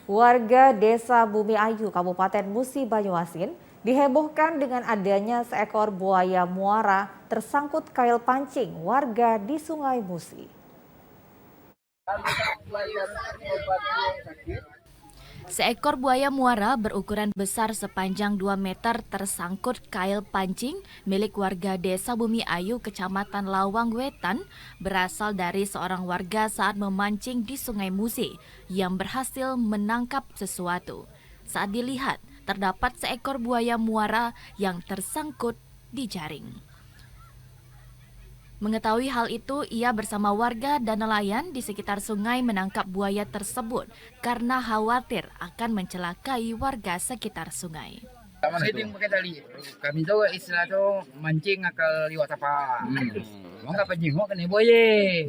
Warga Desa Bumi Ayu, Kabupaten Musi Banyuasin, dihebohkan dengan adanya seekor buaya muara tersangkut kail pancing warga di Sungai Musi. Seekor buaya muara berukuran besar sepanjang 2 meter tersangkut kail pancing milik warga Desa Bumi Ayu, Kecamatan Lawang Wetan, berasal dari seorang warga saat memancing di Sungai Musi yang berhasil menangkap sesuatu. Saat dilihat, terdapat seekor buaya muara yang tersangkut di jaring. Mengetahui hal itu, ia bersama warga dan nelayan di sekitar sungai menangkap buaya tersebut karena khawatir akan mencelakai warga sekitar sungai. Setting pakai tali. Kami tahu istilah tu mancing akal liwat apa. Mau nggak pancing, mau kena buaya.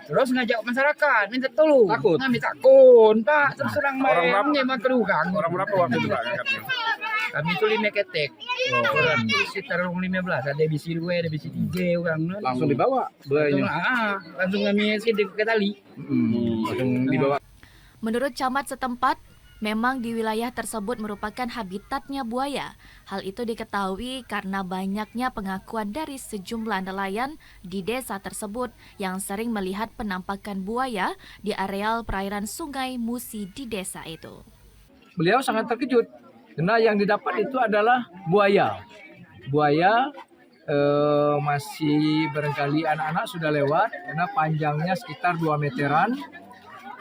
Terus ngajak masyarakat minta tolong. Takut? Kami takut, Pak. Terus orang Orang main berapa? memang kedukan. Orang berapa waktu itu Pak angkatnya? Kami itu 5 ketek. Orang itu sekitar 15. Ada bisi 2, ada bisi 3 orang. Langsung dibawa buayanya. Langsung kami setting pakai tali. Langsung dibawa. Menurut camat setempat, memang di wilayah tersebut merupakan habitatnya buaya. Hal itu diketahui karena banyaknya pengakuan dari sejumlah nelayan di desa tersebut yang sering melihat penampakan buaya di areal perairan Sungai Musi di desa itu. Beliau sangat terkejut karena yang didapat itu adalah buaya. Buaya masih barangkali anak-anak sudah lewat karena panjangnya sekitar 2 meteran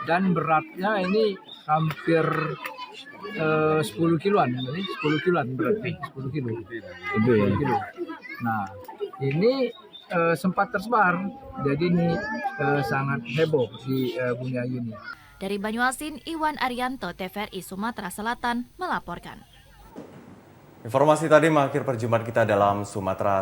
dan beratnya ini hampir 10 kiloan, jadi 10 kiloan berarti 10 kilo. Itu ya. Kilo. Nah, ini sempat tersebar, jadi ini sangat heboh di Bumi Ayu ini. Dari Banyuasin, Iwan Arianto, TVRI Sumatera Selatan melaporkan. Informasi tadi mengakhiri perjumpaan kita dalam Sumatera